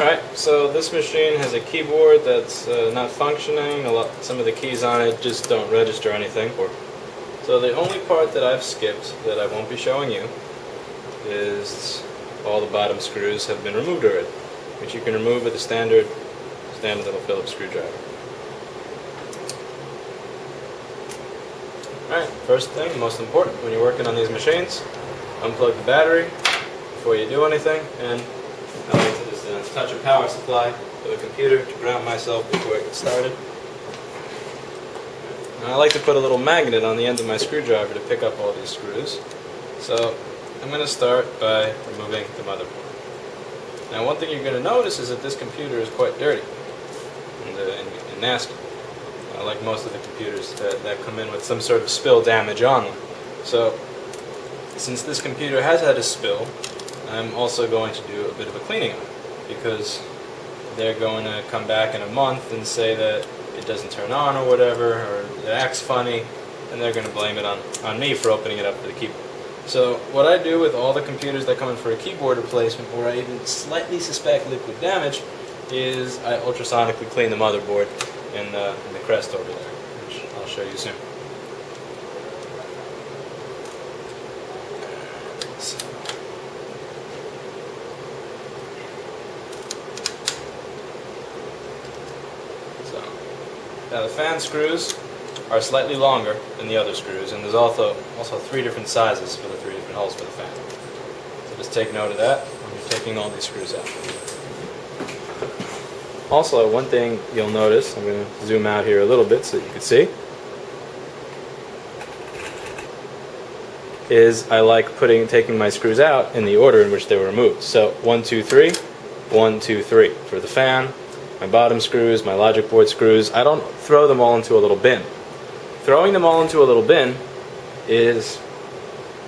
Alright, so this machine has a keyboard that's not functioning. Some of the keys on it just don't register anything. So the only part that I've skipped that I won't be showing you is all the bottom screws have been removed already, which you can remove with a standard little Phillips screwdriver. Alright, first thing, most important, when you're working on these machines, unplug the battery before you do anything, and I like to just touch a power supply of the computer to ground myself before I get started. And I like to put a little magnet on the end of my screwdriver to pick up all these screws. So I'm going to start by removing the motherboard. Now one thing you're going to notice is that this computer is quite dirty and nasty. Like most of the computers that come in with some sort of spill damage on them. So since this computer has had a spill, I'm also going to do a bit of a cleaning on it, because they're going to come back in a month and say that it doesn't turn on or whatever, or it acts funny, and they're going to blame it on me for opening it up for the keyboard. So what I do with all the computers that come in for a keyboard replacement, or I even slightly suspect liquid damage, is I ultrasonically clean the motherboard in the crest over there, which I'll show you soon. Now the fan screws are slightly longer than the other screws, and there's also 3 different sizes for the 3 different holes for the fan. So just take note of that when you're taking all these screws out. Also, one thing you'll notice, I'm going to zoom out here a little bit so that you can see, is I like taking my screws out in the order in which they were removed. So 1, 2, 3, 1, 2, 3 for the fan. My bottom screws, my logic board screws, I don't throw them all into a little bin. Throwing them all into a little bin is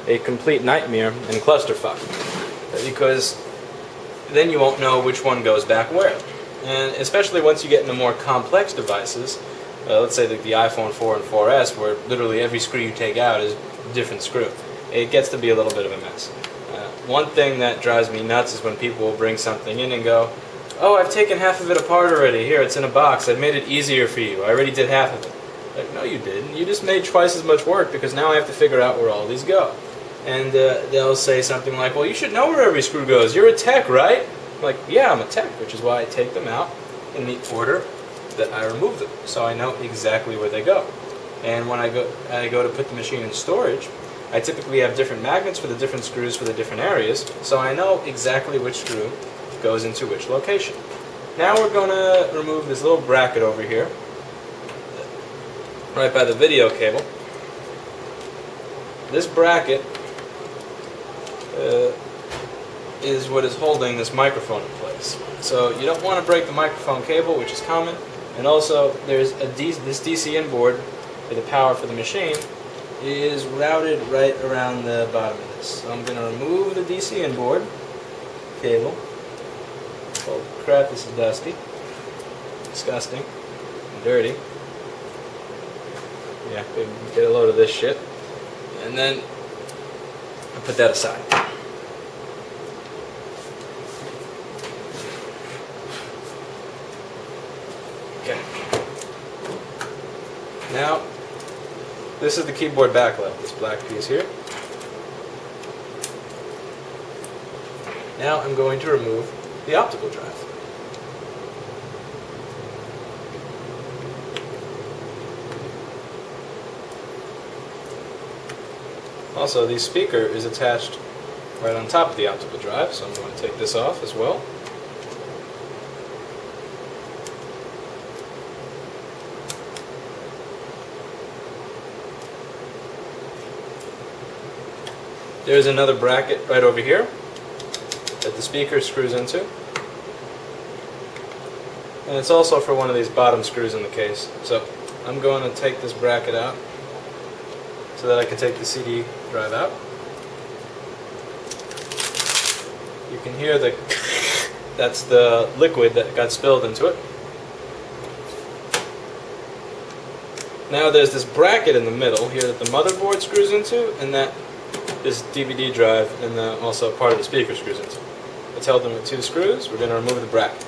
a complete nightmare and clusterfuck, because then you won't know which one goes back where. And especially once you get into more complex devices, let's say the iPhone 4 and 4S, where literally every screw you take out is a different screw. It gets to be a little bit of a mess. One thing that drives me nuts is when people will bring something in and go, "Oh, I've taken half of it apart already. Here, it's in a box. I've made it easier for you. I already did half of it." Like, no, you didn't. You just made twice as much work, because now I have to figure out where all these go. And they'll say something like, "Well, you should know where every screw goes. You're a tech, right?" I'm like, yeah, I'm a tech, which is why I take them out in the order that I remove them, so I know exactly where they go. And when I go to put the machine in storage, I typically have different magnets for the different screws for the different areas, so I know exactly which screw goes into which location. Now we're going to remove this little bracket over here, right by the video cable. This bracket is what is holding this microphone in place. So you don't want to break the microphone cable, which is common, and also there's this DC in board for the power for the machine is routed right around the bottom of this. So I'm going to remove the DC in board cable. Oh crap, this is dusty, disgusting, and dirty. Yeah, get a load of this shit. And then I put that aside. Okay. Now, this is the keyboard backlight, this black piece here. Now I'm going to remove the optical drive. Also, the speaker is attached right on top of the optical drive, so I'm going to take this off as well. There's another bracket right over here that the speaker screws into. And it's also for one of these bottom screws in the case. So I'm going to take this bracket out so that I can take the CD drive out. You can hear that's the liquid that got spilled into it. Now there's this bracket in the middle here that the motherboard screws into, and that this DVD drive and also part of the speaker screws into. It's held in with 2 screws. We're going to remove the bracket.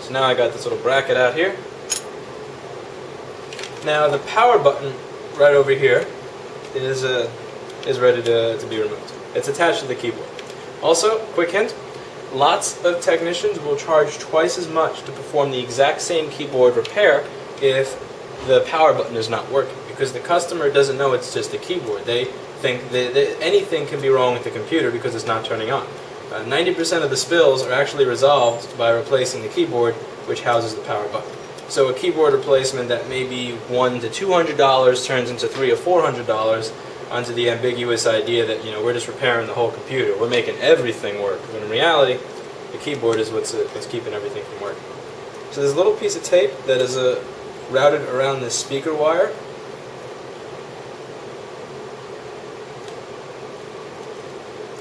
So now I got this little bracket out here. Now the power button right over here is ready to be removed. It's attached to the keyboard. Also, quick hint, lots of technicians will charge twice as much to perform the exact same keyboard repair if the power button is not working, because the customer doesn't know it's just a keyboard. They think that anything can be wrong with the computer because it's not turning on. 90% of the spills are actually resolved by replacing the keyboard, which houses the power button. So a keyboard replacement that may be $100 to $200 turns into $300 or $400 onto the ambiguous idea that, you know, we're just repairing the whole computer, we're making everything work, when in reality the keyboard is what's keeping everything from working. So there's a little piece of tape that is routed around this speaker wire.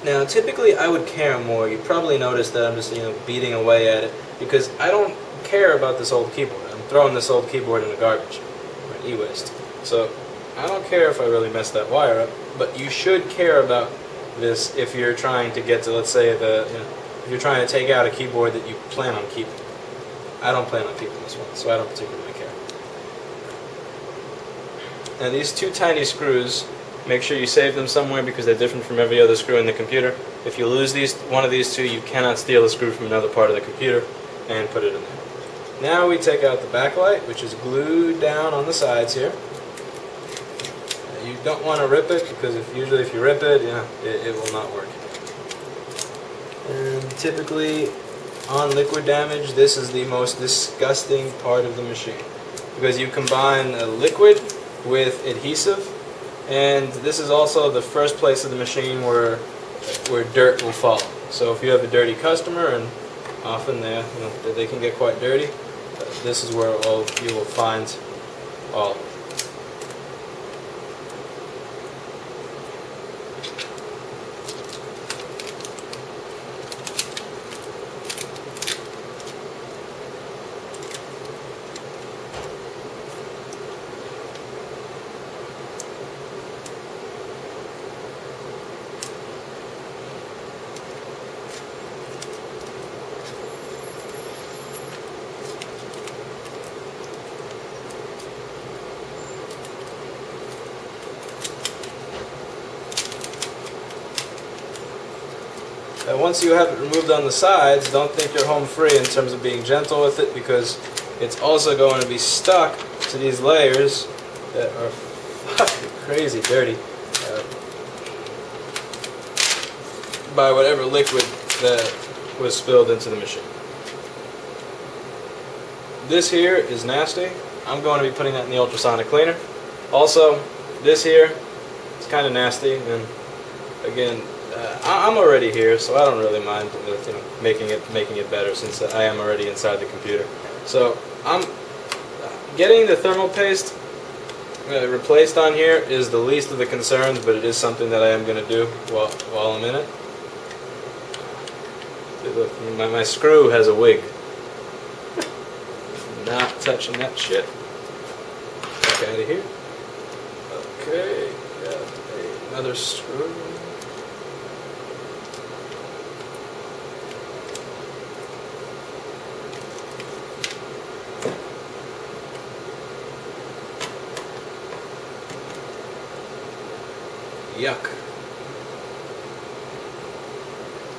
Now typically I would care more. You probably noticed that I'm just, you know, beating away at it because I don't care about this old keyboard. I'm throwing this old keyboard in the garbage, or e-waste. So I don't care if I really mess that wire up, but you should care about this if you're trying to get to, let's say, if you're trying to take out a keyboard that you plan on keeping. I don't plan on keeping this one, so I don't particularly care. Now these 2 tiny screws, make sure you save them somewhere because they're different from every other screw in the computer. If you lose one of these 2, you cannot steal a screw from another part of the computer and put it in there. Now we take out the backlight, which is glued down on the sides here. You don't want to rip it because usually if you rip it, it will not work. And typically on liquid damage, this is the most disgusting part of the machine because you combine a liquid with adhesive, and this is also the first place of the machine where dirt will fall. So if you have a dirty customer, and often they can get quite dirty, this is where you will find all of it. Once you have it removed on the sides, don't think you're home free in terms of being gentle with it, because it's also going to be stuck to these layers that are fucking crazy dirty by whatever liquid that was spilled into the machine. This here is nasty. I'm going to be putting that in the ultrasonic cleaner. Also, this here is kind of nasty, and again, I'm already here, so I don't really mind making it better, since I am already inside the computer. So I'm getting the thermal paste replaced on here is the least of the concerns, but it is something that I am going to do while I'm in it. Look, my screw has a wig. Not touching that shit. Get out of here. Okay, got another screw. Yuck.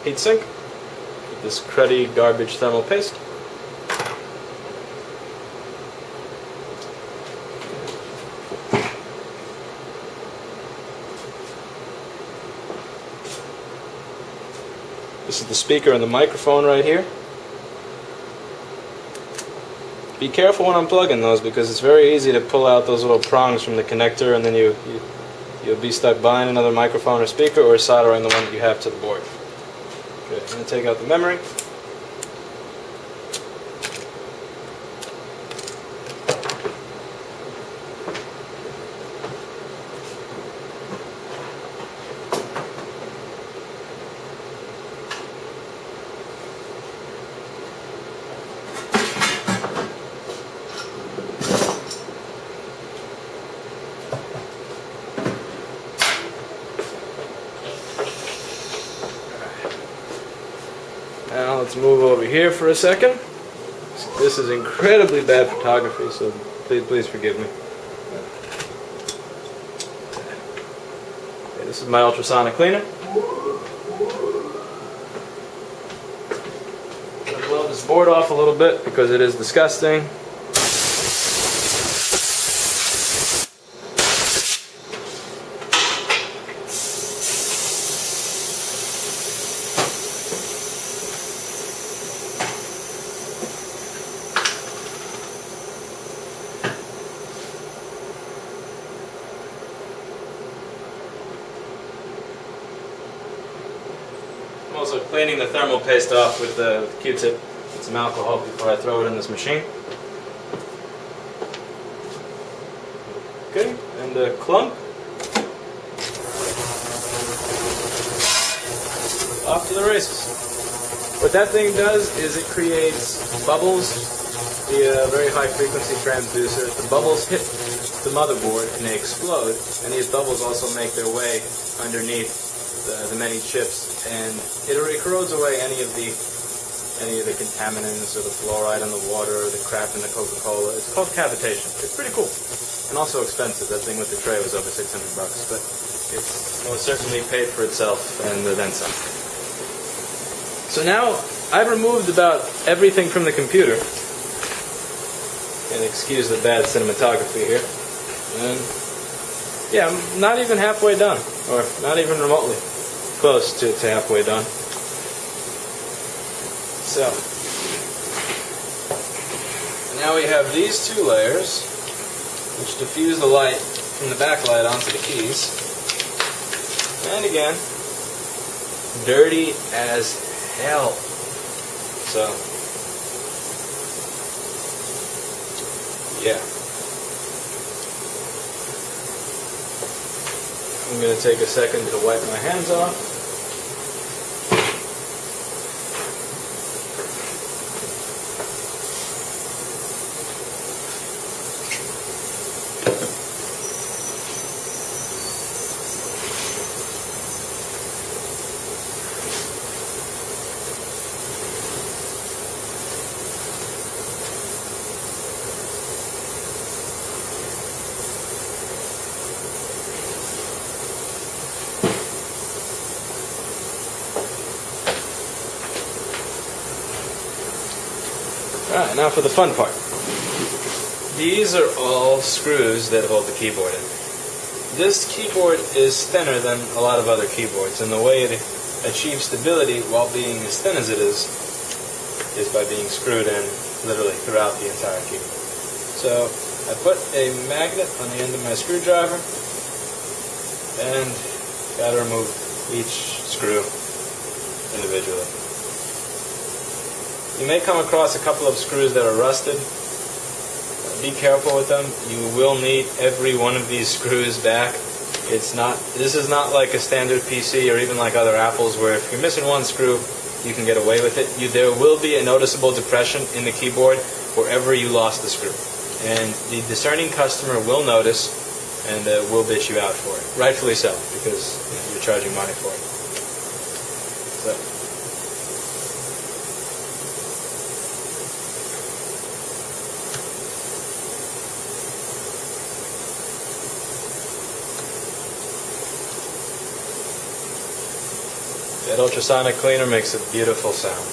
Heatsink. This cruddy garbage thermal paste. This is the speaker and the microphone right here. Be careful when unplugging those, because it's very easy to pull out those little prongs from the connector, and then you'll be stuck buying another microphone or speaker, or soldering the one that you have to the board. Okay, I'm going to take out the memory. let's move over here for a second. This is incredibly bad photography, so please forgive me. Okay, this is my ultrasonic cleaner. I'll blow this board off a little bit because it is disgusting. I'm also cleaning the thermal paste off with the Q-tip and some alcohol before I throw it in this machine. Okay, and the clump. Off to the races. What that thing does is it creates bubbles via a very high frequency transducer. The bubbles hit the motherboard and they explode, and these bubbles also make their way underneath the many chips, and it corrodes away any of the contaminants or the fluoride in the water or the crap in the Coca-Cola. It's called cavitation. It's pretty cool and also expensive. That thing with the tray was over $600, but it's most certainly paid for itself and then some. So now I've removed about everything from the computer, and excuse the bad cinematography here. And yeah, I'm not even halfway done, or not even remotely close to halfway done. So, now we have these two layers, which diffuse the light from the backlight onto the keys. And again, dirty as hell. So, yeah. I'm going to take a second to wipe my hands off. Alright, now for the fun part. These are all screws that hold the keyboard in. This keyboard is thinner than a lot of other keyboards, and the way it achieves stability while being as thin as it is by being screwed in literally throughout the entire keyboard. So I put a magnet on the end of my screwdriver and got to remove each screw individually. You may come across a couple of screws that are rusted. Be careful with them. You will need every one of these screws back. This is not like a standard PC or even like other Apples where if you're missing one screw, you can get away with it. There will be a noticeable depression in the keyboard wherever you lost the screw. And the discerning customer will notice and will bitch you out for it. Rightfully so, because you're charging money for it. So. That ultrasonic cleaner makes a beautiful sound.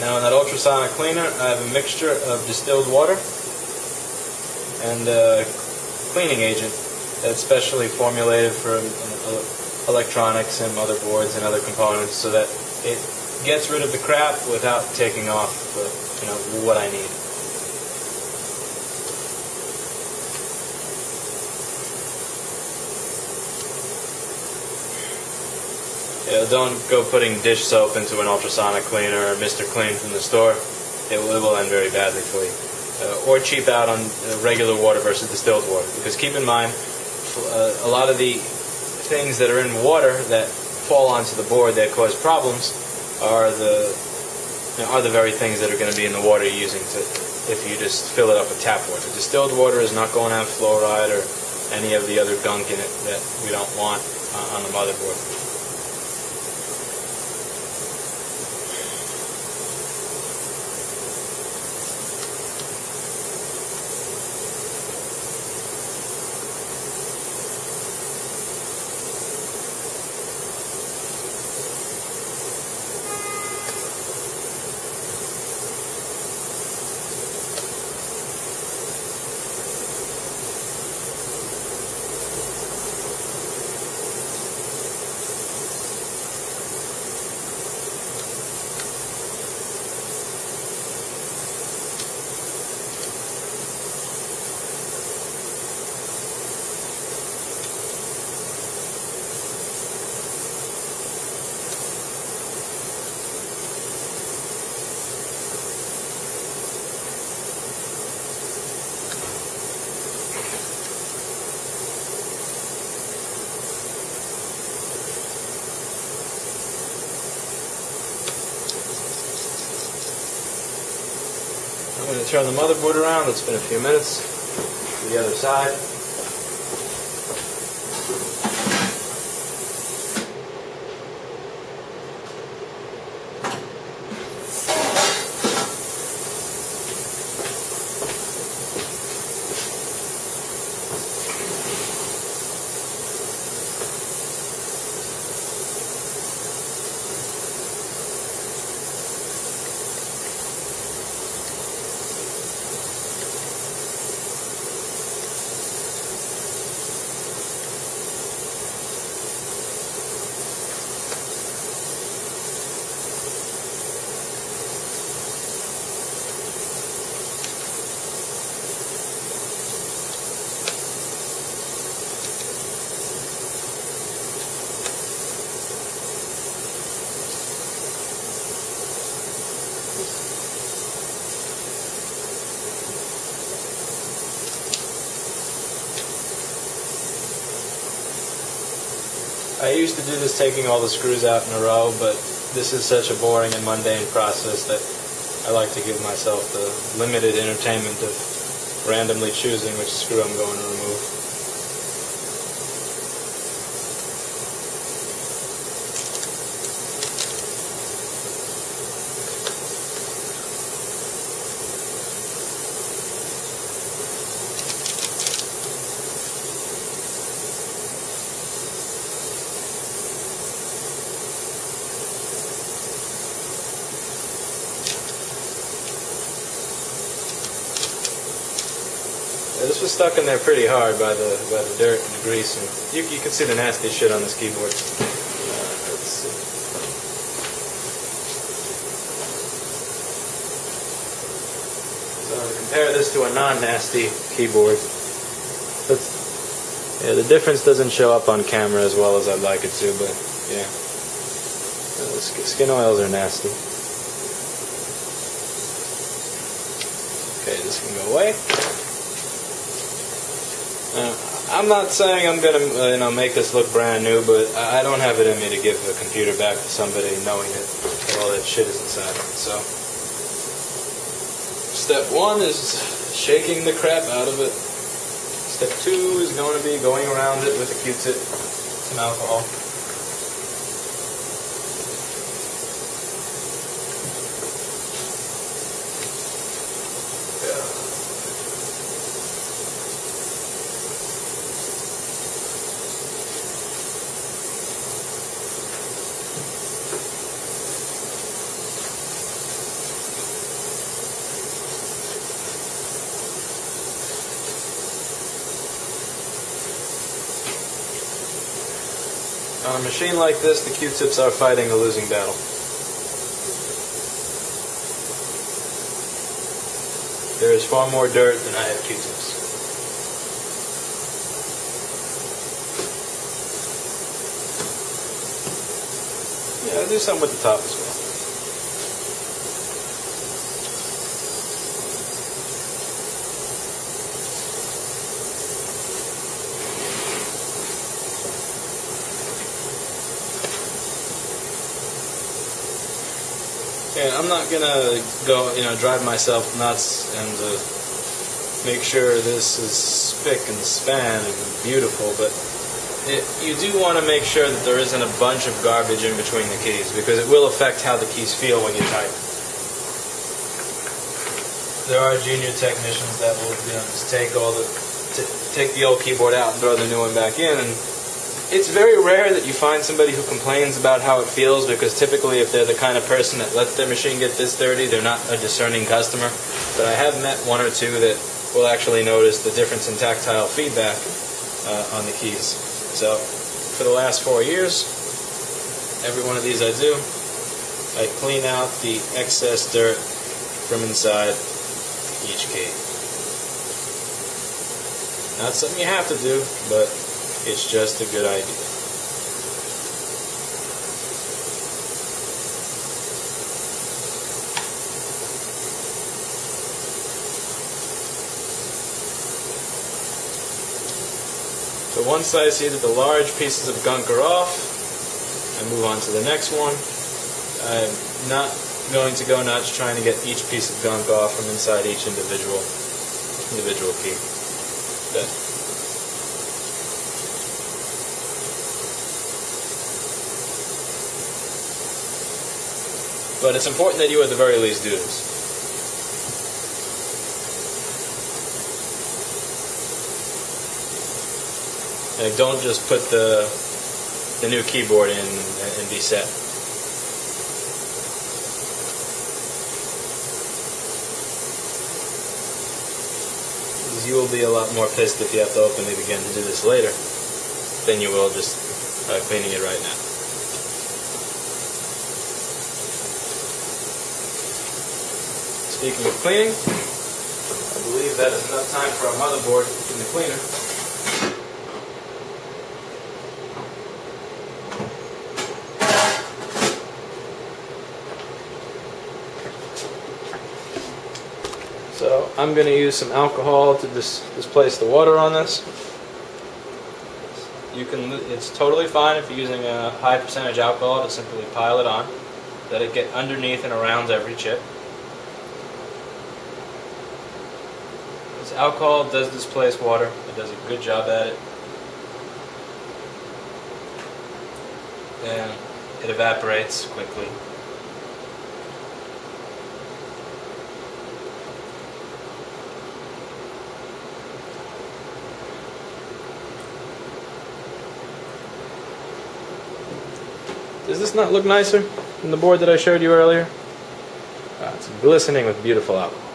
Now in that ultrasonic cleaner, I have a mixture of distilled water and a cleaning agent that's specially formulated for electronics and motherboards and other components so that it gets rid of the crap without taking off what I need. Don't go putting dish soap into an ultrasonic cleaner or Mr. Clean from the store. It will end very badly for you. Or cheap out on regular water versus distilled water. Because keep in mind, a lot of the things that are in water that fall onto the board that cause problems are the very things that are going to be in the water you're using if you just fill it up with tap water. Distilled water is not going to have fluoride or any of the other gunk in it that we don't want on the motherboard. I'm going to turn the motherboard around. It's been a few minutes. To the other side. I used to do this taking all the screws out in a row, but this is such a boring and mundane process that I like to give myself the limited entertainment of randomly choosing which screw I'm going to remove. This was stuck in there pretty hard by the dirt and the grease, and you can see the nasty shit on this keyboard. Let's see. So to compare this to a non-nasty keyboard, yeah, the difference doesn't show up on camera as well as I'd like it to, but yeah, skin oils are nasty. Okay, this can go away. I'm not saying I'm going to make this look brand new, but I don't have it in me to give a computer back to somebody knowing that all that shit is inside of it. So, step 1 is shaking the crap out of it. Step 2 is going to be going around it with a Q-tip, some alcohol. On a machine like this, the Q-tips are fighting a losing battle. There is far more dirt than I have Q-tips. Yeah, I'll do some with the top as well. And I'm not gonna go, drive myself nuts and make sure this is spick and span and beautiful, but you do want to make sure that there isn't a bunch of garbage in between the keys, because it will affect how the keys feel when you type. There are junior technicians that will just take the old keyboard out and throw the new one back in, and it's very rare that you find somebody who complains about how it feels, because typically if they're the kind of person that lets their machine get this dirty, they're not a discerning customer. But I have met one or two that will actually notice the difference in tactile feedback on the keys. So for the last 4 years, every one of these I do, I clean out the excess dirt from inside each key. Not something you have to do, but it's just a good idea. So once I see that the large pieces of gunk are off, I move on to the next one. I'm not going to go nuts trying to get each piece of gunk off from inside each individual key. But it's important that you at the very least do this. And don't just put the new keyboard in and be set. Because you will be a lot more pissed if you have to open it again to do this later than you will just cleaning it right now. Speaking of cleaning, I believe that is enough time for our motherboard in the cleaner. So I'm going to use some alcohol to displace the water on this. It's totally fine if you're using a high percentage alcohol to simply pile it on. Let it get underneath and around every chip. Alcohol does displace water. It does a good job at it. And it evaporates quickly. Does this not look nicer than the board that I showed you earlier? It's glistening with beautiful alcohol.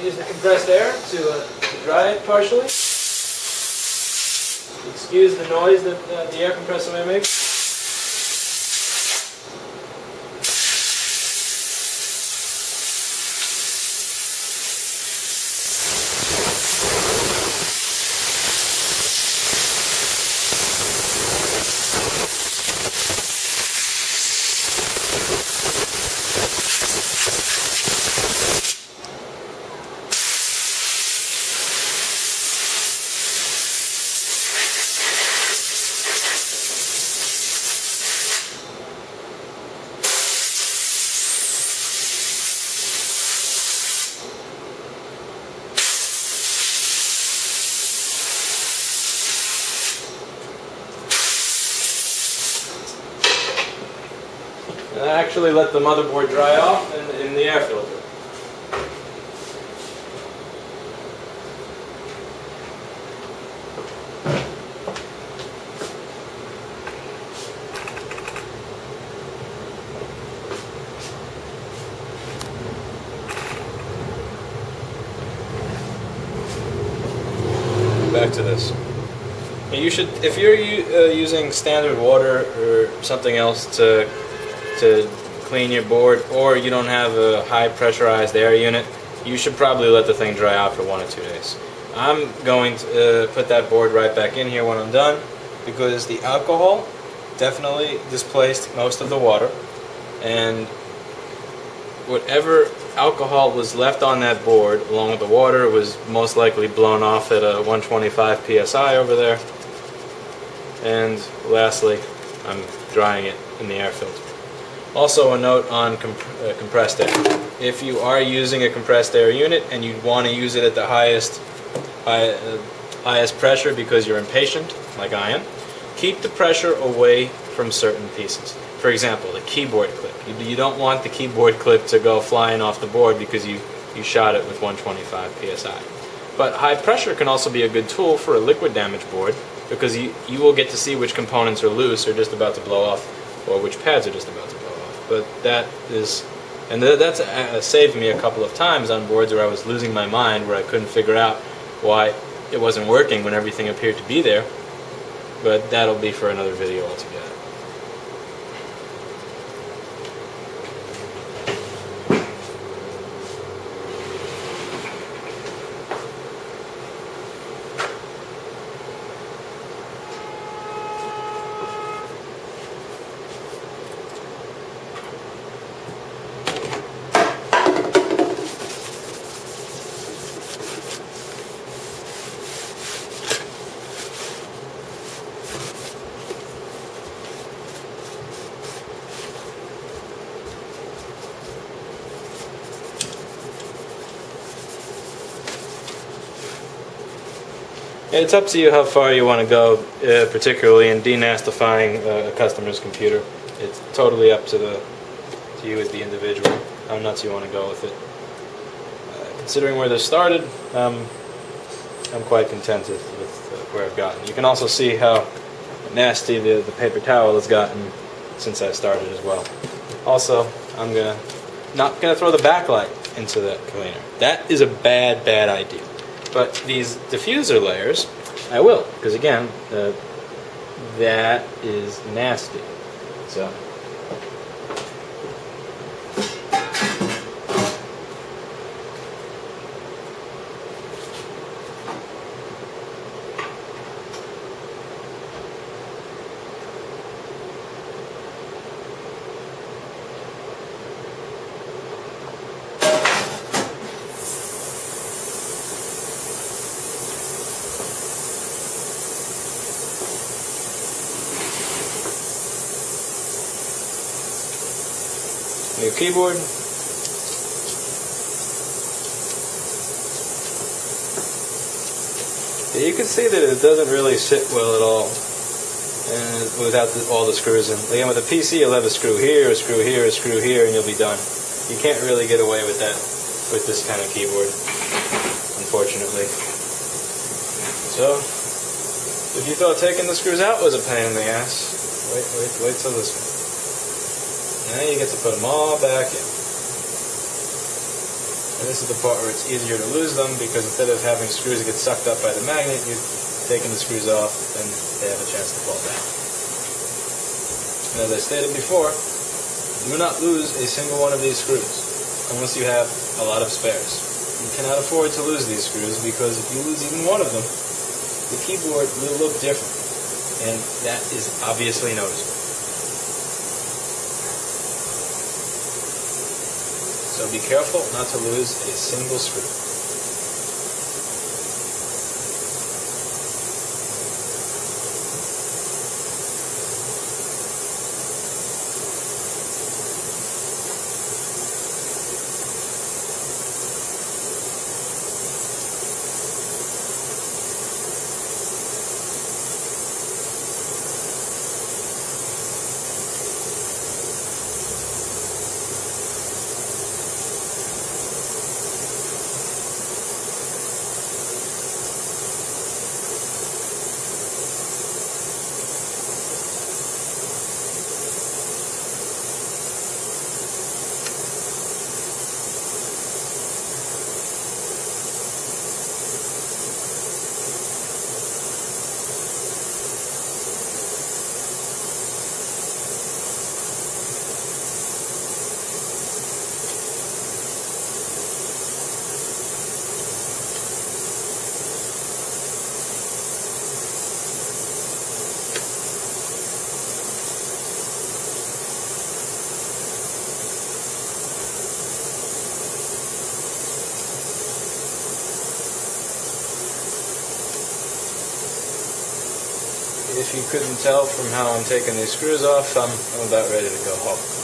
Use the compressed air to dry it partially. Excuse the noise that the air compressor may make. And I actually let the motherboard dry off in the air filter. Back to this. You should, if you're using standard water or something else to clean your board, or you don't have a high pressurized air unit, you should probably let the thing dry out for 1 or 2 days. I'm going to put that board right back in here when I'm done, because the alcohol definitely displaced most of the water, and whatever alcohol was left on that board along with the water was most likely blown off at a 125 psi over there. And lastly, I'm drying it in the air filter. Also, a note on compressed air. If you are using a compressed air unit and you want to use it at the highest pressure because you're impatient, like I am, keep the pressure away from certain pieces. For example, the keyboard clip. You don't want the keyboard clip to go flying off the board because you shot it with 125 psi. But high pressure can also be a good tool for a liquid damage board because you will get to see which components are loose or just about to blow off, or which pads are just about to blow off. But that's saved me a couple of times on boards where I was losing my mind, where I couldn't figure out why it wasn't working when everything appeared to be there. But that'll be for another video altogether. It's up to you how far you want to go, particularly in denastifying a customer's computer. It's totally up to you as the individual, how nuts you want to go with it. Considering where this started, I'm quite contented with where I've gotten. You can also see how nasty the paper towel has gotten since I started as well. Also, I'm not gonna throw the backlight into that cleaner. That is a bad idea. But these diffuser layers, I will, because again, that is nasty. So. New keyboard. Yeah, you can see that it doesn't really sit well at all, and without all the screws in. Again, with a PC, you'll have a screw here, a screw here, a screw here, and you'll be done. You can't really get away with that with this kind of keyboard, unfortunately. So, if you thought taking the screws out was a pain in the ass, wait till this one. Now you get to put them all back in. And this is the part where it's easier to lose them, because instead of having screws that get sucked up by the magnet, you're taking the screws off and they have a chance to fall down. And as I stated before, do not lose a single one of these screws unless you have a lot of spares. You cannot afford to lose these screws, because if you lose even one of them, the keyboard will look different, and that is obviously noticeable. So be careful not to lose a single screw. If you couldn't tell from how I'm taking these screws off, I'm about ready to go home.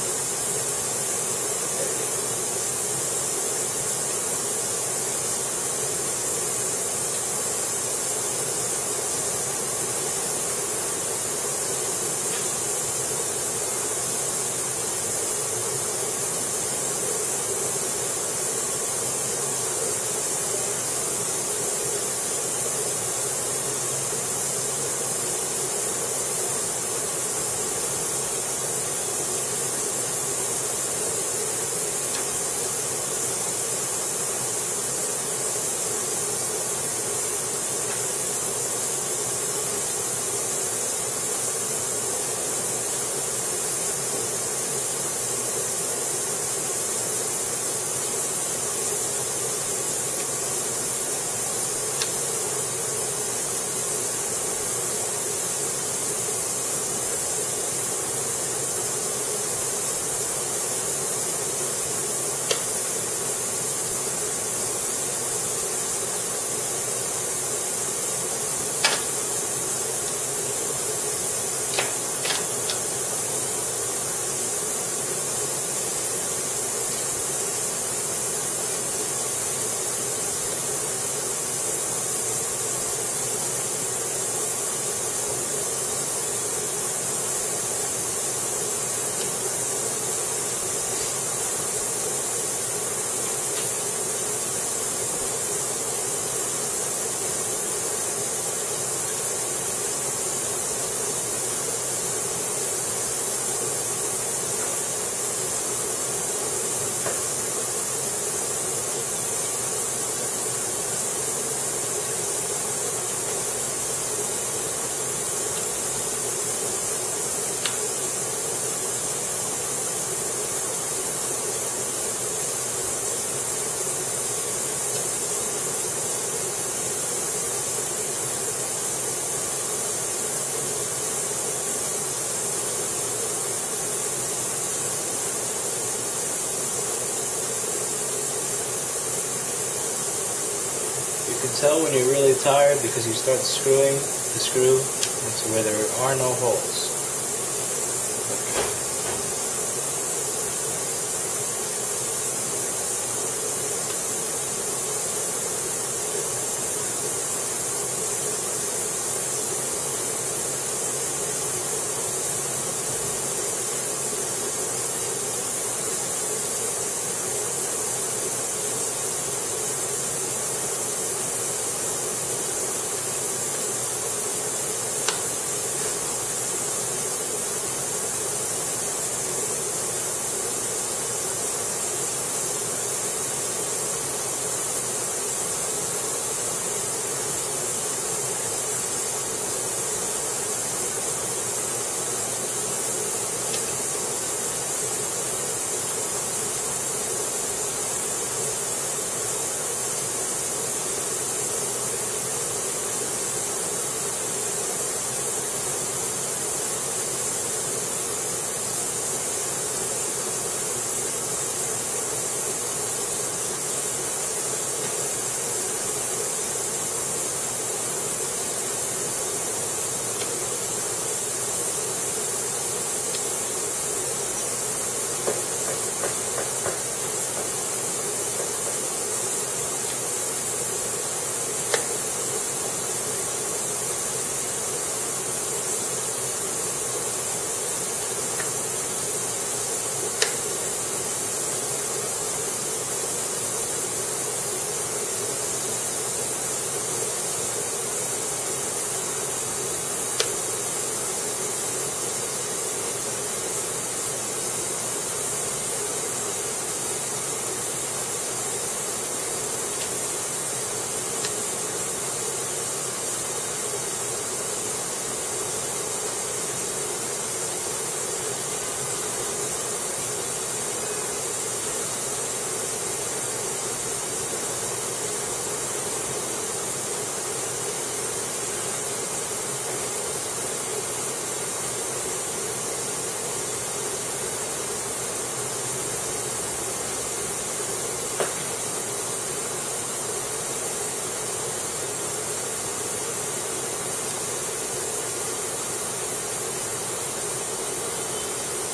You can tell when you're really tired because you start screwing the screw into where there are no holes.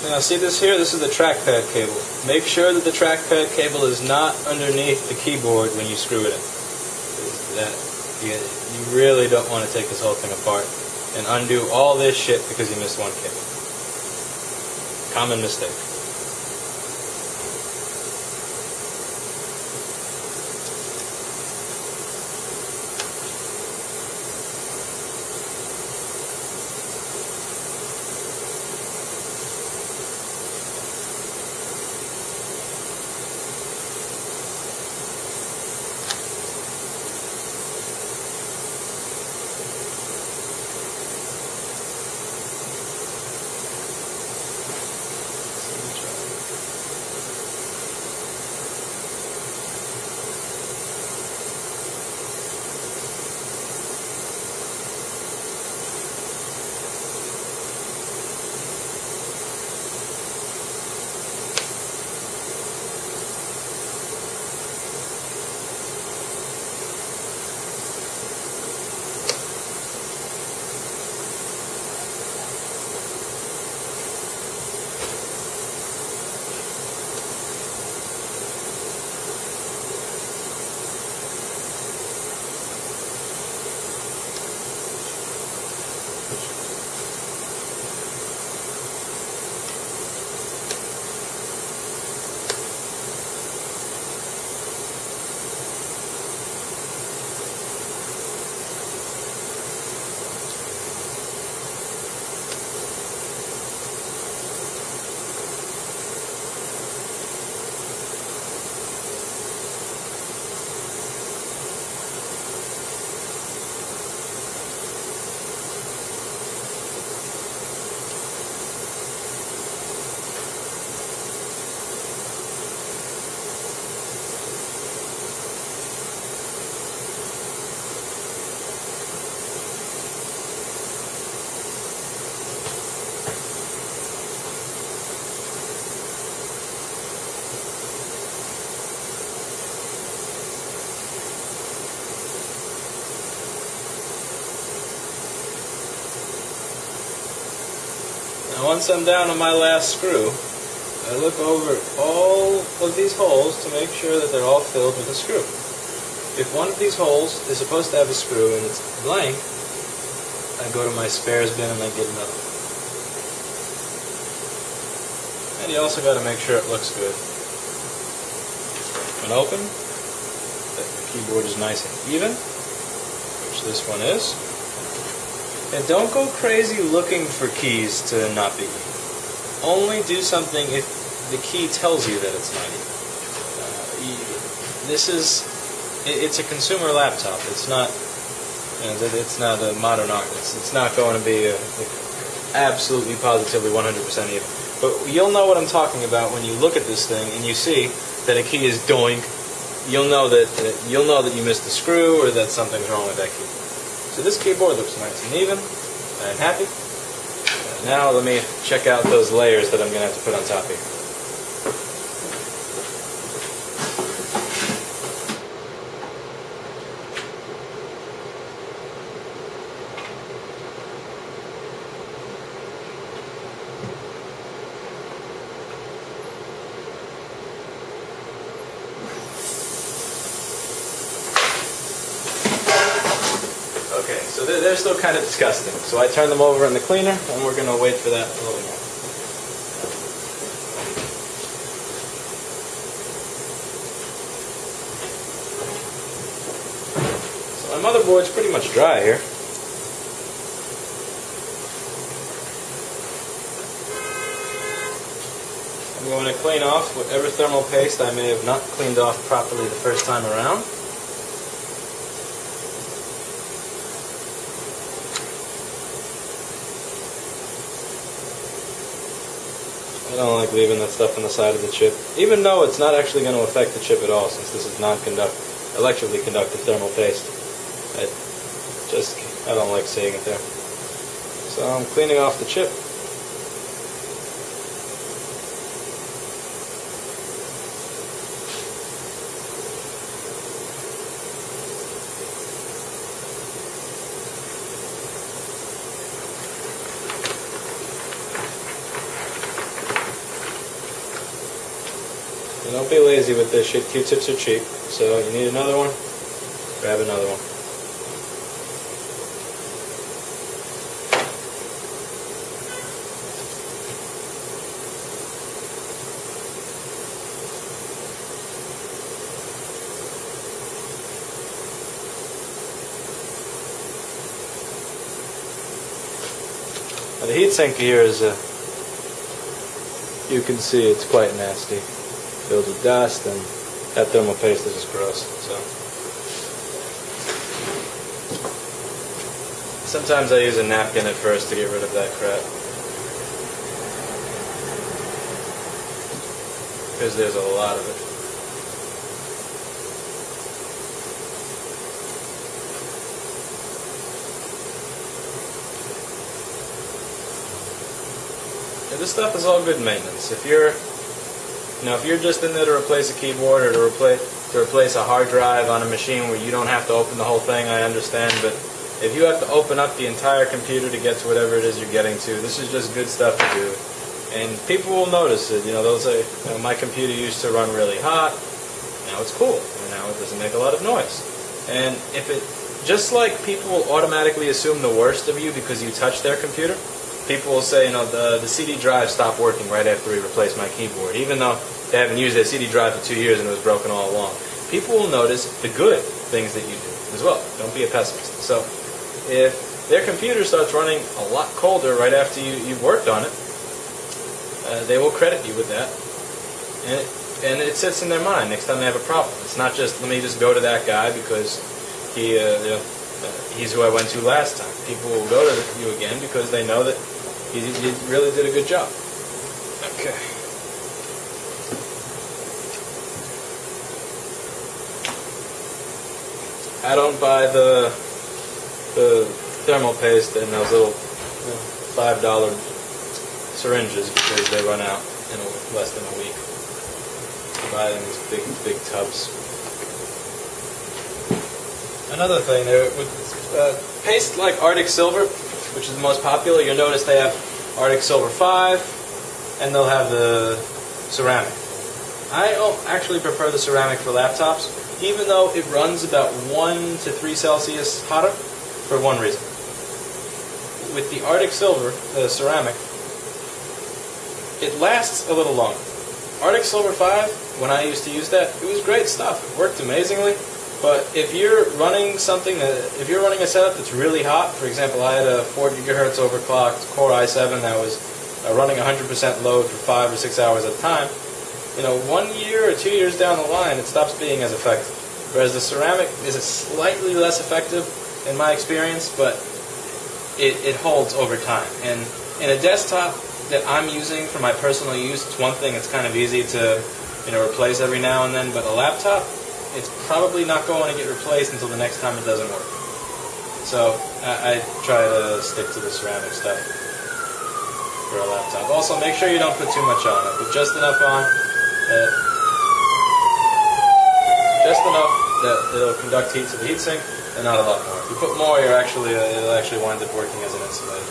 Now see this here? This is the trackpad cable. Make sure that the trackpad cable is not underneath the keyboard when you screw it in. You really don't want to take this whole thing apart and undo all this shit because you missed one cable. Common mistake. Once I'm down on my last screw, I look over all of these holes to make sure that they're all filled with a screw. If one of these holes is supposed to have a screw and it's blank, I go to my spares bin and I get another one. And you also got to make sure it looks good. When open, the keyboard is nice and even, which this one is. And don't go crazy looking for keys to not be even. Only do something if the key tells you that it's not even. It's a consumer laptop. It's not a modern art. It's not going to be absolutely positively 100% even. But you'll know what I'm talking about when you look at this thing and you see that a key is doink. You'll know that you missed a screw or that something's wrong with that key. So this keyboard looks nice and even. I'm happy. Now let me check out those layers that I'm going to have to put on top here. Okay, so they're still kind of disgusting. So I turn them over in the cleaner, and we're going to wait for that a little more. So my motherboard's pretty much dry here. I'm going to clean off whatever thermal paste I may have not cleaned off properly the first time around. I don't like leaving that stuff on the side of the chip, even though it's not actually going to affect the chip at all, since this is electrically conductive thermal paste. I don't like seeing it there. So I'm cleaning off the chip. don't be lazy with this shit. Q-tips are cheap. So you need another one, grab another one. Now the heatsink here is, you can see it's quite nasty. Filled with dust, and that thermal paste is just gross. So sometimes I use a napkin at first to get rid of that crap, because there's a lot of it. Yeah, this stuff is all good maintenance. If you're just in there to replace a keyboard or to replace a hard drive on a machine where you don't have to open the whole thing, I understand. But if you have to open up the entire computer to get to whatever it is you're getting to, this is just good stuff to do. And people will notice it. They'll say, my computer used to run really hot. Now it's cool. And now it doesn't make a lot of noise. And just like people will automatically assume the worst of you because you touch their computer, people will say, the CD drive stopped working right after we replaced my keyboard, even though they haven't used their CD drive for 2 years and it was broken all along. People will notice the good things that you do as well. Don't be a pessimist. So if their computer starts running a lot colder right after you've worked on it, they will credit you with that. And it sits in their mind next time they have a problem. It's not just, let me just go to that guy because he's who I went to last time. People will go to you again because they know that you really did a good job. Okay. I don't buy the thermal paste in those little $5 syringes because they run out in less than a week. I buy them in these big tubs. Another thing, with paste like Arctic Silver, which is the most popular, you'll notice they have Arctic Silver 5, and they'll have the ceramic. I actually prefer the ceramic for laptops, even though it runs about 1 to 3 Celsius hotter, for one reason. With the Arctic Silver, the ceramic, it lasts a little longer. Arctic Silver 5, when I used to use that, it was great stuff. It worked amazingly. But if you're running a setup that's really hot, for example, I had a 4 gigahertz overclocked Core i7 that was running 100% load for 5 or 6 hours at a time, 1 year or 2 years down the line, it stops being as effective. Whereas the ceramic is slightly less effective in my experience, but it holds over time. And in a desktop that I'm using for my personal use, it's one thing, it's kind of easy to replace every now and then, but a laptop, it's probably not going to get replaced until the next time it doesn't work. So I try to stick to the ceramic stuff for a laptop. Also, make sure you don't put too much on it. Put just enough on that it'll conduct heat to the heatsink, and not a lot more. If you put more, it'll actually wind up working as an insulator.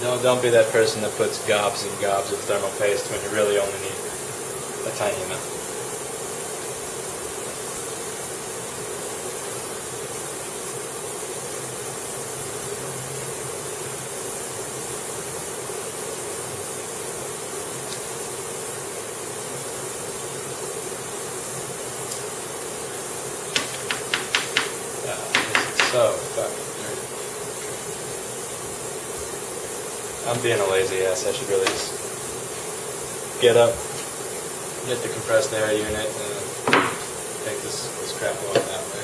So don't be that person that puts gobs and gobs of thermal paste when you really only need a tiny amount. So fucking dirty. I'm being a lazy ass. I should really just get up, get the compressed air unit, and take this crap off that way.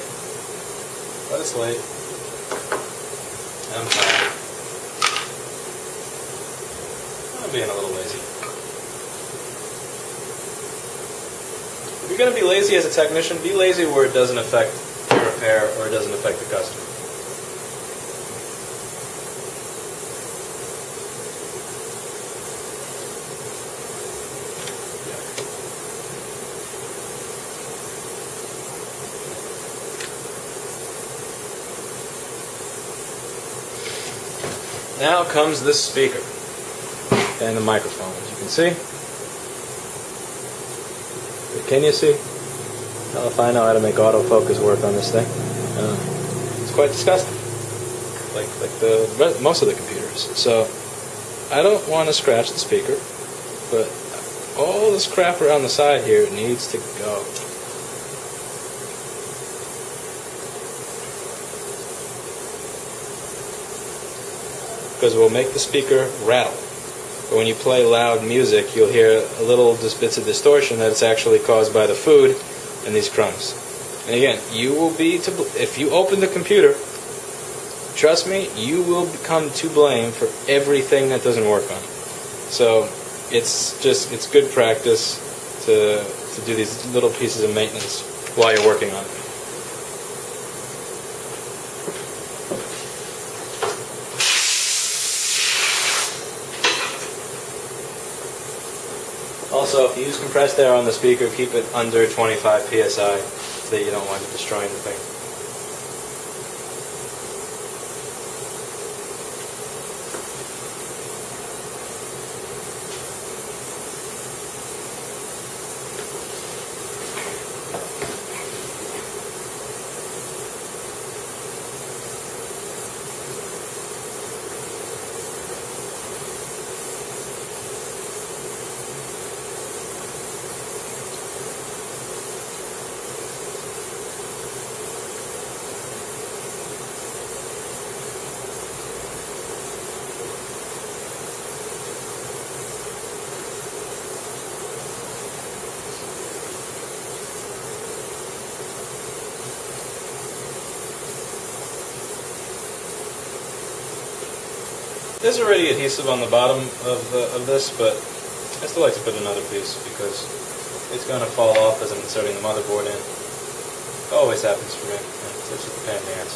But it's late. I'm tired. I'm being a little lazy. If you're going to be lazy as a technician, be lazy where it doesn't affect the repair or it doesn't affect the customer. Now comes this speaker and the microphone, as you can see. Can you see? Hell if I know how to make autofocus work on this thing. It's quite disgusting. Like most of the computers. So I don't want to scratch the speaker, but all this crap around the side here needs to go. Because it will make the speaker rattle. But when you play loud music, you'll hear a little just bits of distortion that it's actually caused by the food and these crumbs. And again, you will be if you open the computer, trust me, you will become to blame for everything that doesn't work on it. So it's good practice to do these little pieces of maintenance while you're working on it. Also, if you use compressed air on the speaker, keep it under 25 psi so that you don't wind up destroying the thing. There's already adhesive on the bottom of this, but I still like to put another piece because it's going to fall off as I'm inserting the motherboard in. It always happens for me. It's just a pain in the ass.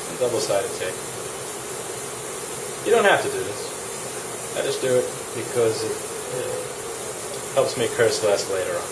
And double-sided tape. You don't have to do this. I just do it because it helps me curse less later on.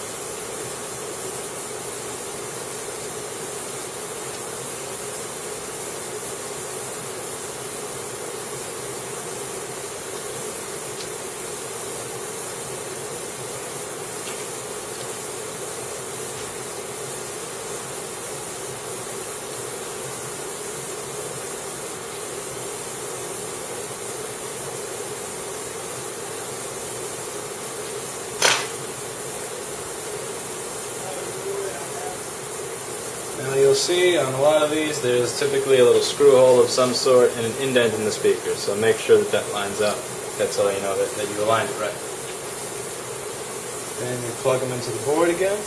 Now you'll see on a lot of these there's typically a little screw hole of some sort and an indent in the speaker, so make sure that that lines up. That's how you know that you aligned it right. Then you plug them into the board again.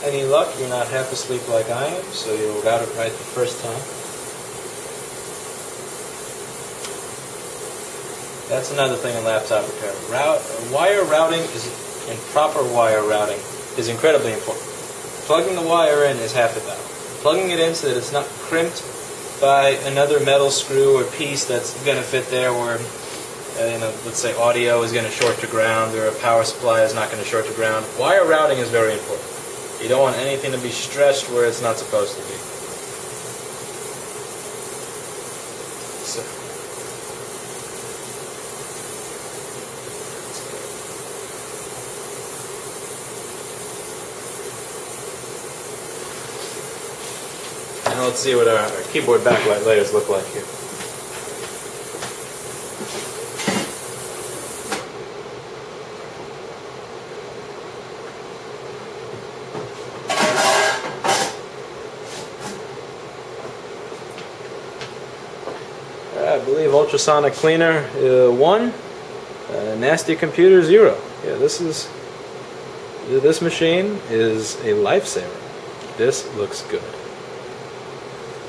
Any luck, you're not half asleep like I am, so you'll route it right the first time. That's another thing in laptop repair. Wire routing and proper wire routing is incredibly important. Plugging the wire in is half the battle. Plugging it in so that it's not crimped by another metal screw or piece that's going to fit there where, let's say audio is going to short to ground or a power supply is not going to short to ground. Wire routing is very important. You don't want anything to be stretched where it's not supposed to be. So. Now let's see what our keyboard backlight layers look like here. I believe ultrasonic cleaner 1, nasty computer 0. Yeah, this machine is a lifesaver. This looks good.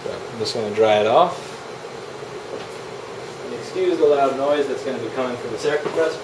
So I'm just going to dry it off. And excuse the loud noise that's going to be coming from the air compressor.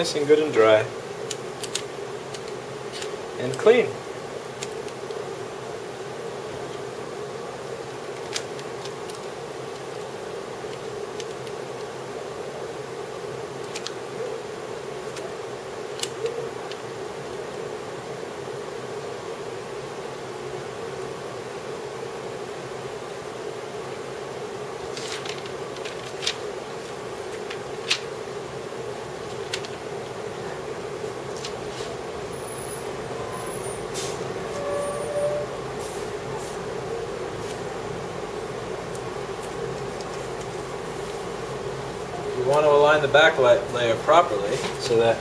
nice and good and dry and clean. You want to align the backlight layer properly so that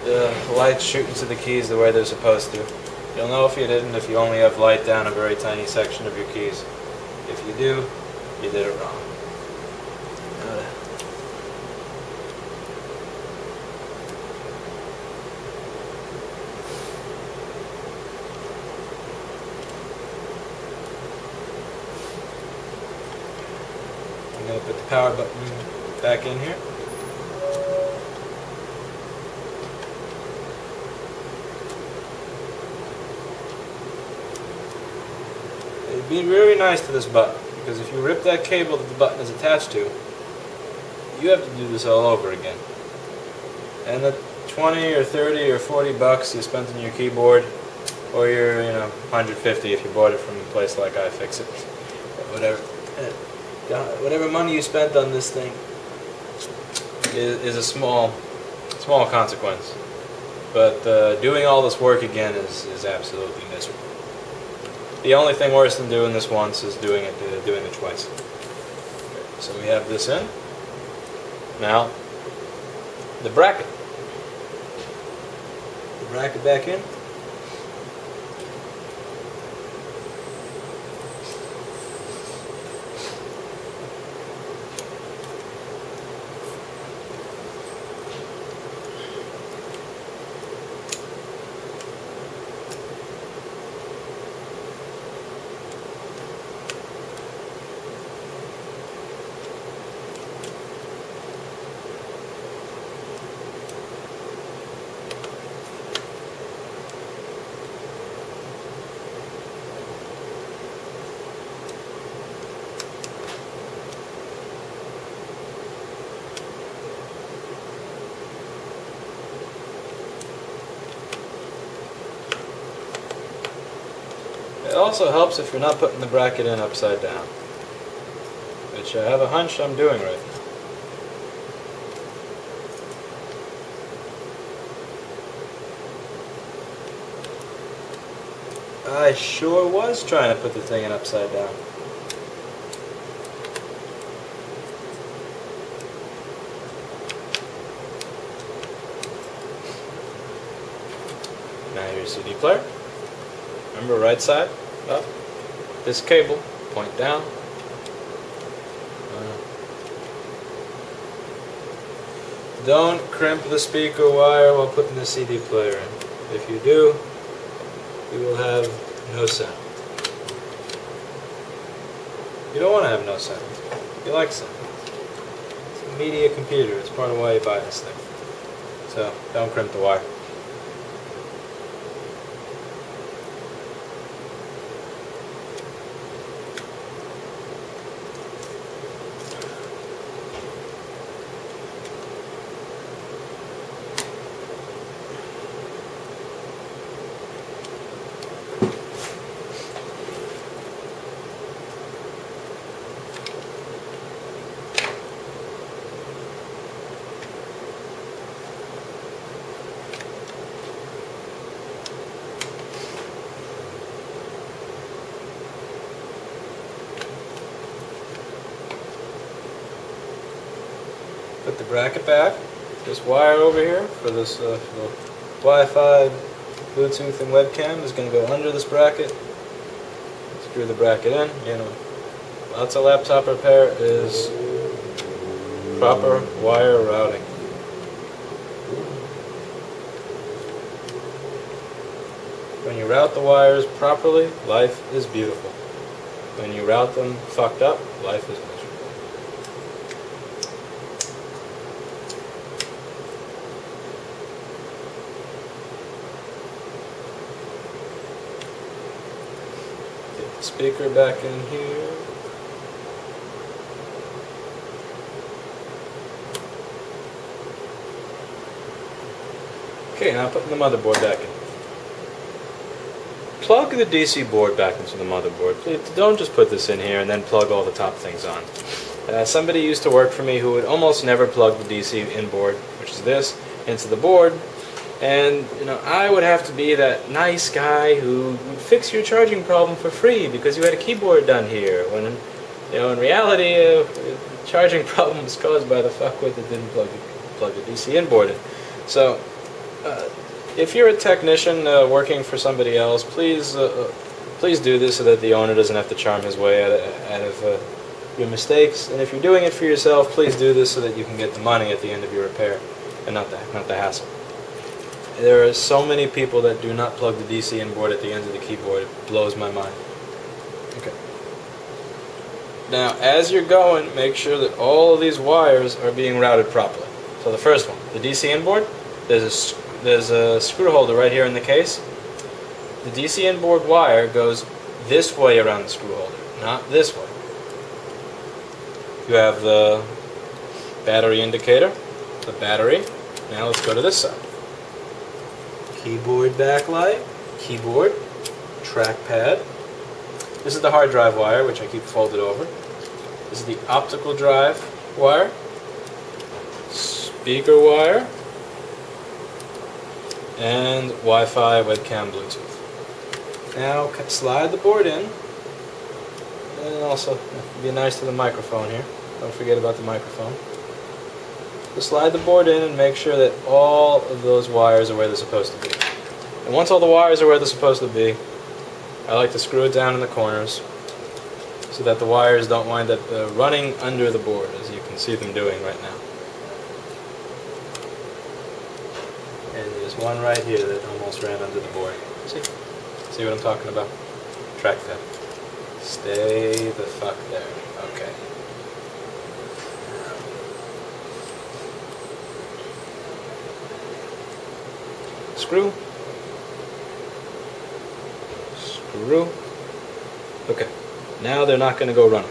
the lights shoot into the keys the way they're supposed to. You'll know if you didn't if you only have light down a very tiny section of your keys. If you do, you did it wrong. I'm going to put the power button back in here. It'd be really nice to this button, because if you rip that cable that the button is attached to, you have to do this all over again. And the 20 or 30 or 40 bucks you spent on your keyboard, or your 150 if you bought it from a place like iXiCjLias1w, whatever money you spent on this thing is a small consequence. But doing all this work again is absolutely miserable. The only thing worse than doing this once is doing it twice. Okay, so we have this in. Now, the bracket. The bracket back in. It also helps if you're not putting the bracket in upside down, which I have a hunch I'm doing right now. I sure was trying to put the thing in upside down. Now your CD player. Remember, right side up. This cable, point down. Don't crimp the speaker wire while putting the CD player in. If you do, you will have no sound. You don't want to have no sound. You like sound. It's a media computer. It's part of why you buy this thing. So don't crimp the wire. Put the bracket back. This wire over here for this Wi-Fi, Bluetooth, and webcam is going to go under this bracket. Screw the bracket in. Lots of laptop repair is proper wire routing. When you route the wires properly, life is beautiful. When you route them fucked up, life is miserable. Speaker back in here. Okay, now putting the motherboard back in. Plug the DC board back into the motherboard. Please don't just put this in here and then plug all the top things on. Somebody used to work for me who would almost never plug the DC inboard, which is this, into the board. And I would have to be that nice guy who would fix your charging problem for free because you had a keyboard done here. When in reality, the charging problem was caused by the fuckwit that didn't plug the DC inboard in. So, if you're a technician working for somebody else, please do this so that the owner doesn't have to charm his way out of your mistakes. And if you're doing it for yourself, please do this so that you can get the money at the end of your repair and not the hassle. There are so many people that do not plug the DC inboard at the end of the keyboard. It blows my mind. Okay. Now, as you're going, make sure that all of these wires are being routed properly. So the first one, the DC inboard, there's a screw holder right here in the case. The DC inboard wire goes this way around the screw holder, not this way. You have the battery indicator, the battery. Now let's go to this side. Keyboard backlight, keyboard, trackpad. This is the hard drive wire, which I keep folded over. This is the optical drive wire, speaker wire, and Wi-Fi, webcam, Bluetooth. Now slide the board in, and also be nice to the microphone here. Don't forget about the microphone. So slide the board in and make sure that all of those wires are where they're supposed to be. And once all the wires are where they're supposed to be, I like to screw it down in the corners so that the wires don't wind up running under the board, as you can see them doing right now. And there's one right here that almost ran under the board. See what I'm talking about? Track that. Stay the fuck there. Okay. Screw. Screw. Okay. Now they're not going to go running.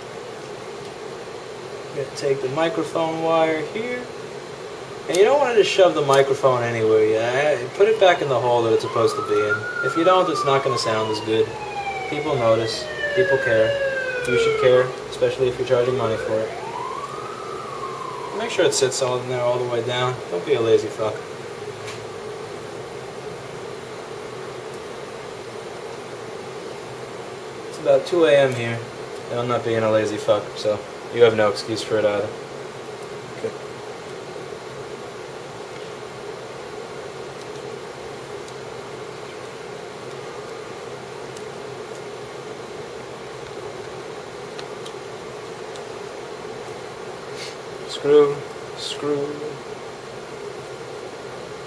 I'm going to take the microphone wire here. And you don't want to just shove the microphone anywhere. Put it back in the hole that it's supposed to be in. If you don't, it's not going to sound as good. People notice. People care. You should care, especially if you're charging money for it. Make sure it sits all in there all the way down. Don't be a lazy fuck. It's about 2 a.m. here, and I'm not being a lazy fuck, so you have no excuse for it either. Okay. Screw, screw,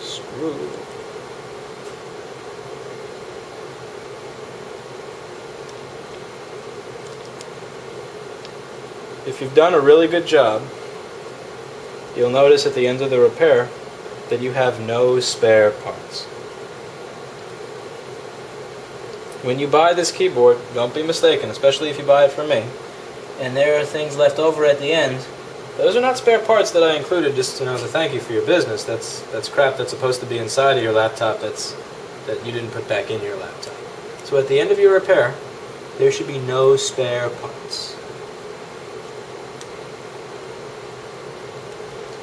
screw. If you've done a really good job, you'll notice at the end of the repair that you have no spare parts. When you buy this keyboard, don't be mistaken, especially if you buy it from me, and there are things left over at the end. Those are not spare parts that I included just as a thank you for your business. That's crap that's supposed to be inside of your laptop that you didn't put back in your laptop. So at the end of your repair, there should be no spare parts.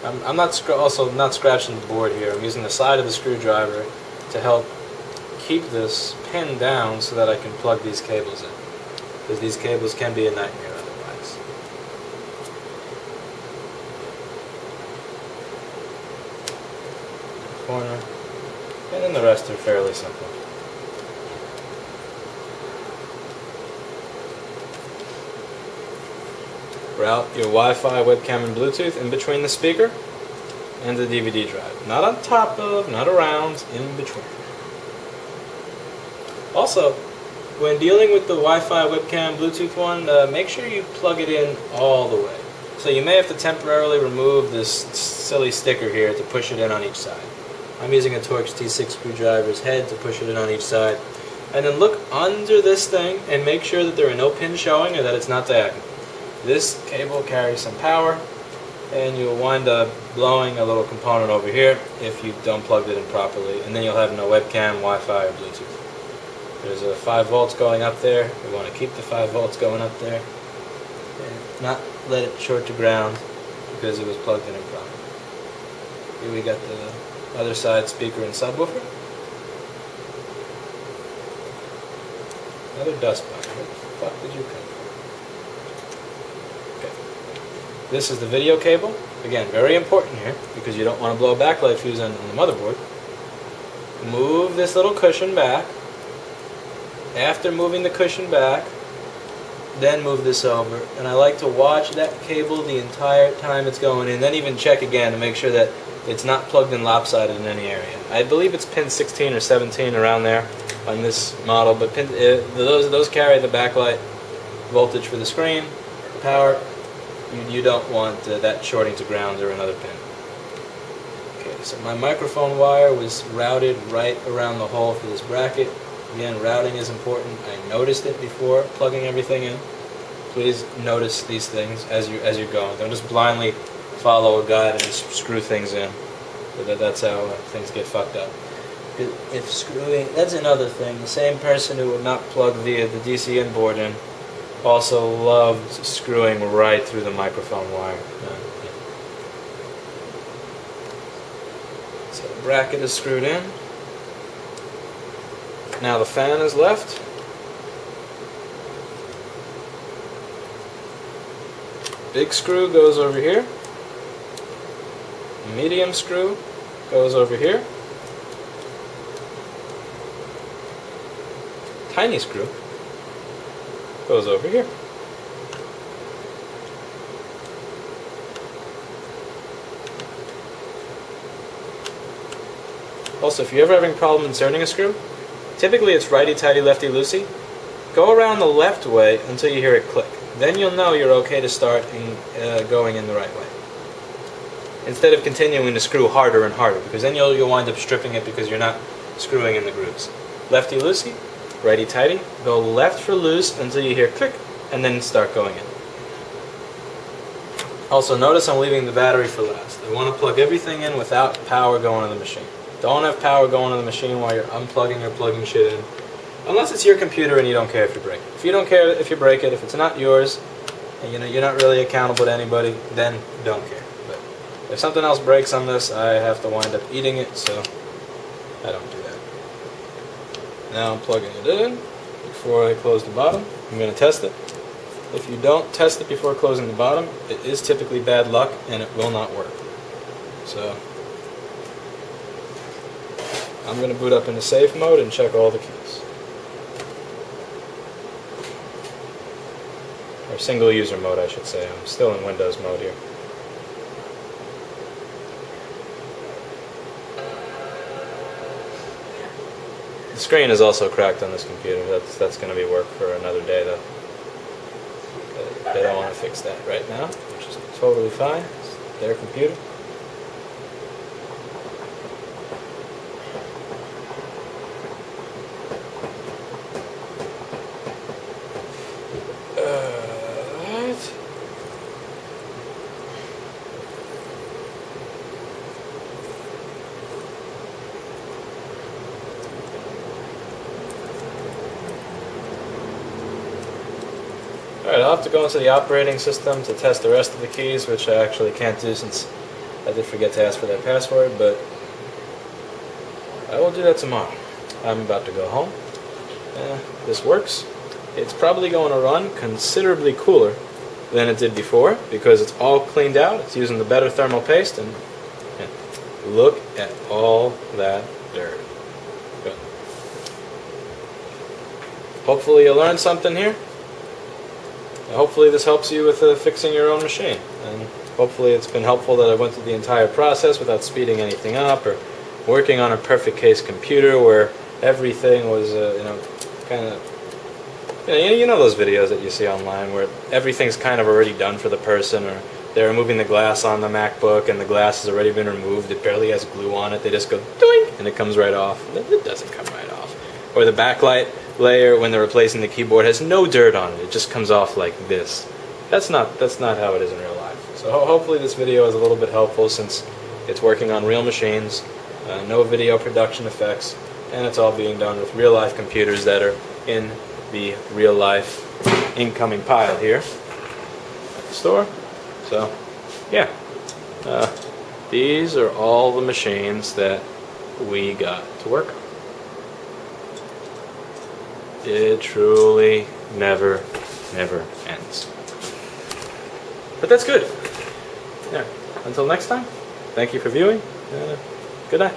I'm also not scratching the board here. I'm using the side of the screwdriver to help keep this pinned down so that I can plug these cables in. Because these cables can be a nightmare otherwise. Corner. And then the rest are fairly simple. Route your Wi-Fi, webcam, and Bluetooth in between the speaker and the DVD drive. Not on top of, not around, in between. Also, when dealing with the Wi-Fi, webcam, Bluetooth one, make sure you plug it in all the way. So you may have to temporarily remove this silly sticker here to push it in on each side. I'm using a Torx T6 screwdriver's head to push it in on each side. and then look under this thing and make sure that there are no pins showing or that it's not diagonal. This cable carries some power, and you'll wind up blowing a little component over here if you don't plug it in properly, and then you'll have no webcam, Wi-Fi, or Bluetooth. There's a 5 volts going up there. We want to keep the 5 volts going up there, and not let it short to ground because it was plugged in improperly. Here we got the other side speaker and subwoofer. Another dust bunny. Where the fuck did you come from? Okay. This is the video cable. Again, very important here because you don't want to blow a backlight fuse on the motherboard. Move this little cushion back. After moving the cushion back, then move this over. And I like to watch that cable the entire time it's going in, then even check again to make sure that it's not plugged in lopsided in any area. I believe it's pin 16 or 17 around there on this model, but those carry the backlight voltage for the screen, power. You don't want that shorting to ground or another pin. Okay, so my microphone wire was routed right around the hole for this bracket. Again, routing is important. I noticed it before plugging everything in. Please notice these things as you're going. Don't just blindly follow a guide and just screw things in. That's how things get fucked up. If screwing, that's another thing. The same person who would not plug the DC in board in also loved screwing right through the microphone wire. So the bracket is screwed in. Now the fan is left. Big screw goes over here. Medium screw goes over here. Tiny screw goes over here. Also, if you're ever having a problem inserting a screw, typically it's righty-tighty, lefty-loosey. Go around the left way until you hear it click. Then you'll know you're okay to start going in the right way. Instead of continuing to screw harder and harder, because then you'll wind up stripping it because you're not screwing in the grooves. Lefty-loosey, righty-tighty, go left for loose until you hear click, and then start going in. Also, notice I'm leaving the battery for last. I want to plug everything in without power going to the machine. Don't have power going to the machine while you're unplugging or plugging shit in. Unless it's your computer and you don't care if you break it. If you don't care if you break it, if it's not yours, and you're not really accountable to anybody, then don't care. But if something else breaks on this, I have to wind up eating it, so I don't do that. Now I'm plugging it in before I close the bottom. I'm going to test it. If you don't test it before closing the bottom, it is typically bad luck and it will not work. So I'm going to boot up into safe mode and check all the keys. Or single user mode, I should say. I'm still in Windows mode here. The screen is also cracked on this computer. That's going to be work for another day, though. They don't want to fix that right now, which is totally fine. It's their computer. Alright, I'll have to go into the operating system to test the rest of the keys, which I actually can't do since I did forget to ask for that password, but I will do that tomorrow. I'm about to go home. This works. It's probably going to run considerably cooler than it did before because it's all cleaned out. It's using the better thermal paste, and look at all that dirt. Good. Hopefully you learned something here. Hopefully this helps you with fixing your own machine, and hopefully it's been helpful that I went through the entire process without speeding anything up or working on a perfect case computer where everything was, kind of, you know those videos that you see online where everything's kind of already done for the person, or they're removing the glass on the MacBook and the glass has already been removed, it barely has glue on it, they just go doink and it comes right off. It doesn't come right off. Or the backlight layer when they're replacing the keyboard has no dirt on it. It just comes off like this. That's not how it is in real life. So hopefully this video is a little bit helpful, since it's working on real machines, no video production effects, and it's all being done with real life computers that are in the real life incoming pile here at the store. So yeah, these are all the machines that we got to work on. It truly never ends. But that's good. Yeah. Until next time, thank you for viewing. Good night.